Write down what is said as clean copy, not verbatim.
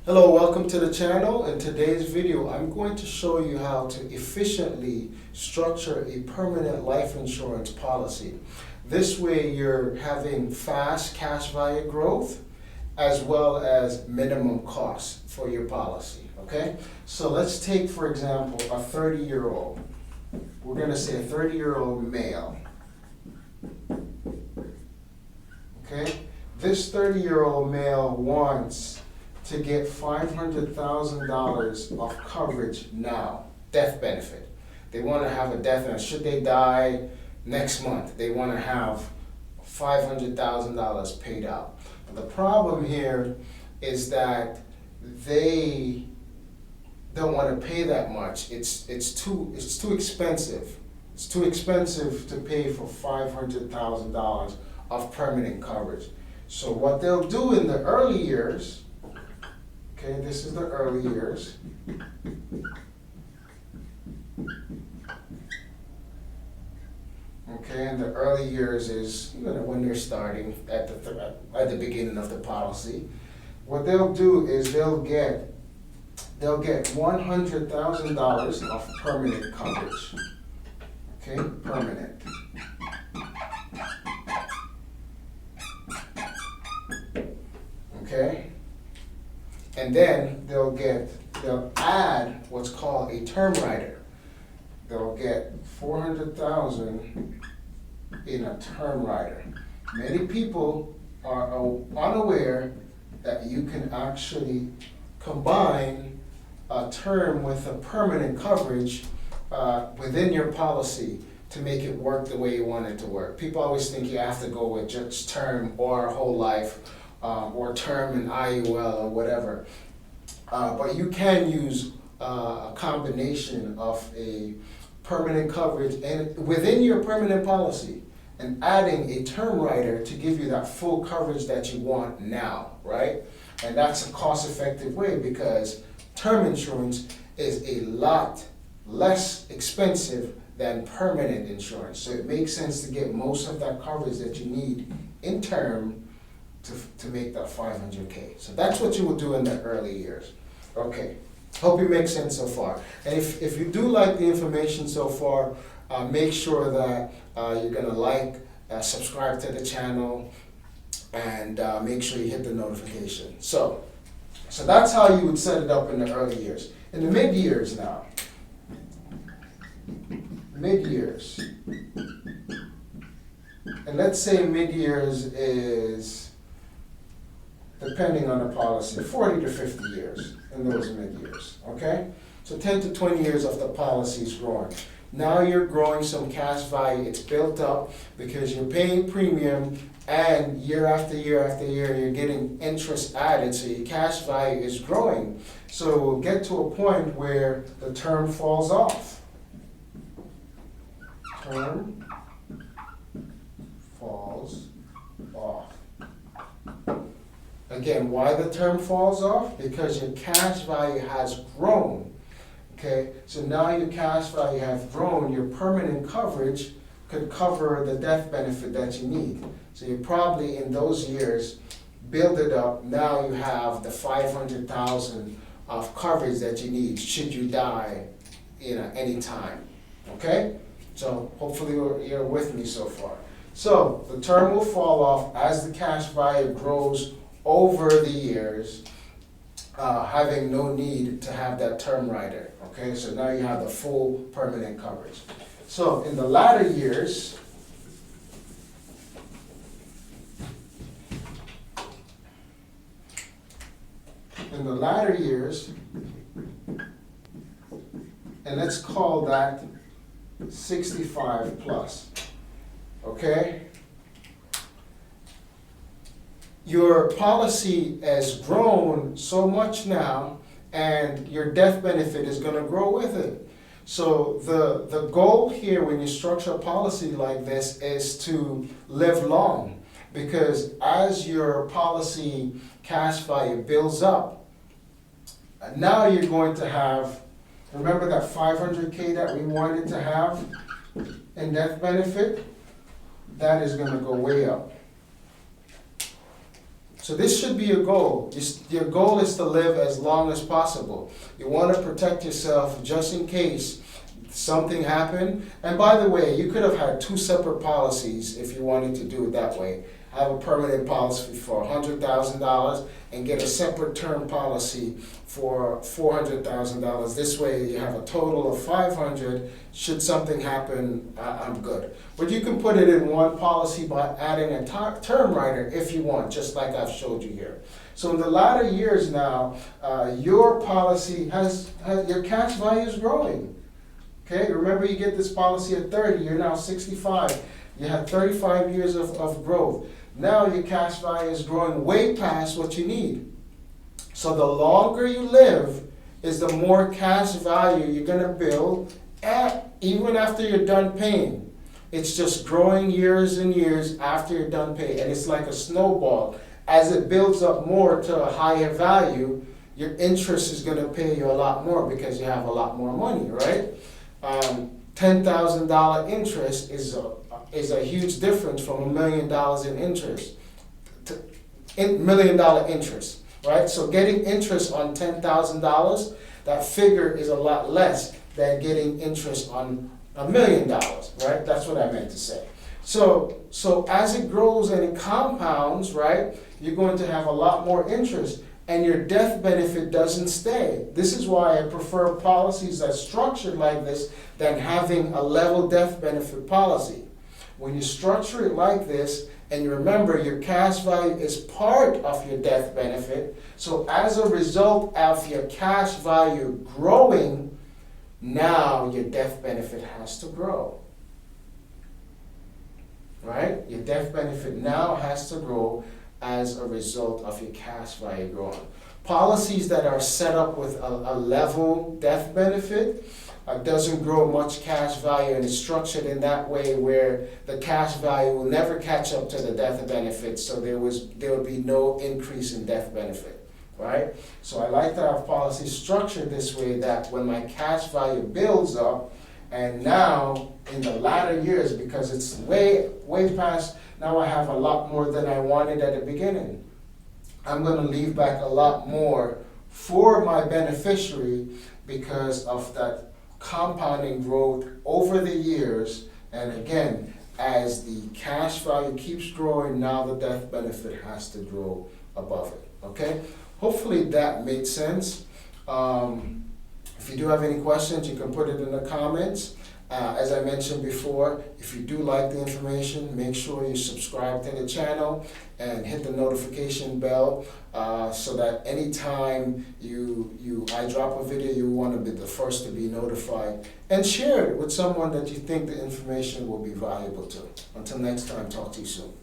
Hello, welcome to the channel. In today's video, I'm going to show you how to efficiently structure a permanent life insurance policy. This way you're having fast cash value growth as well as minimum cost for your policy, okay? So let's take, for example, a 30-year-old. We're gonna say a 30-year-old male, okay? This 30-year-old male wants to get $500,000 of coverage now, death benefit. They want to have a death benefit. Should they die next month, they want to have $500,000 paid out. But the problem here is that they don't want to pay that much. It's too expensive. It's too expensive to pay for $500,000 of permanent coverage. So what they'll do in the early years, okay, this is the early years. Okay, and the early years is when they're starting at the beginning of the policy. What they'll do is they'll get $100,000 of permanent coverage. Okay, permanent. Okay. And then they'll add what's called a term rider. They'll get $400,000 in a term rider. Many people are unaware that you can actually combine a term with a permanent coverage within your policy to make it work the way you want it to work. People always think you have to go with just term or whole life. Or term and IUL or whatever. But you can use a combination of a permanent coverage and within your permanent policy and adding a term rider to give you that full coverage that you want now, right? And that's a cost-effective way because term insurance is a lot less expensive than permanent insurance. So it makes sense to get most of that coverage that you need in term to make that $500K. So that's what you will do in the early years. Okay, hope it makes sense so far. And if you do like the information so far, make sure that you're gonna subscribe to the channel, and make sure you hit the notification. So that's how you would set it up in the early years. In the mid years now, mid years, and let's say mid years is, depending on the policy, 40 to 50 years in those mid-years, okay? So 10 to 20 years of the policy is growing. Now you're growing some cash value. It's built up because you're paying premium, and year after year after year, you're getting interest added, so your cash value is growing. So we'll get to a point where the term falls off. Term falls off. Again, why the term falls off? Because your cash value has grown, okay? So now your cash value has grown, your permanent coverage could cover the death benefit that you need. So you probably, in those years, build it up. Now you have the $500,000 of coverage that you need should you die any time, okay? So hopefully you're with me so far. So the term will fall off as the cash value grows over the years, having no need to have that term rider, okay? So now you have the full permanent coverage. So in the latter years, and let's call that 65 plus, okay? Your policy has grown so much now, and your death benefit is going to grow with it. So the goal here when you structure a policy like this is to live long, because as your policy cash value builds up, now you're going to have, remember that $500K that we wanted to have in death benefit? That is going to go way up. So this should be your goal. Your goal is to live as long as possible. You want to protect yourself just in case something happened. And by the way, you could have had two separate policies if you wanted to do it that way. Have a permanent policy for $100,000 and get a separate term policy for $400,000. This way you have a total of $500,000. Should something happen, I'm good. But you can put it in one policy by adding a term rider if you want, just like I've showed you here. So in the latter years now, your policy has your cash value is growing. Okay, remember you get this policy at 30, you're now 65. You have 35 years of growth. Now your cash value is growing way past what you need. So the longer you live is the more cash value you're going to build even after you're done paying. It's just growing years and years after you're done paying. And it's like a snowball. As it builds up more to a higher value, your interest is going to pay you a lot more because you have a lot more money, right? $10,000 interest is a huge difference from $1 million in interest. $1 million interest, right? So getting interest on $10,000, that figure is a lot less than getting interest on $1 million, right? That's what I meant to say. So as it grows and it compounds, right, you're going to have a lot more interest. And your death benefit doesn't stay. This is why I prefer policies that's structured like this than having a level death benefit policy. When you structure it like this, and you remember your cash value is part of your death benefit, so as a result of your cash value growing, now your death benefit has to grow. Right? Your death benefit now has to grow as a result of your cash value growing. Policies that are set up with a level death benefit doesn't grow much cash value, and it's structured in that way where the cash value will never catch up to the death benefit, so there would be no increase in death benefit, right? So I like to have policies structured this way that when my cash value builds up, and now in the latter years, because it's way past, now I have a lot more than I wanted at the beginning. I'm going to leave back a lot more for my beneficiary because of that compounding growth over the years. And again, as the cash value keeps growing, now the death benefit has to grow above it. Okay? Hopefully that made sense. If you do have any questions, you can put it in the comments. As I mentioned before, if you do like the information, make sure you subscribe to the channel and hit the notification bell so that anytime I drop a video, you want to be the first to be notified. And share it with someone that you think the information will be valuable to. Until next time, talk to you soon.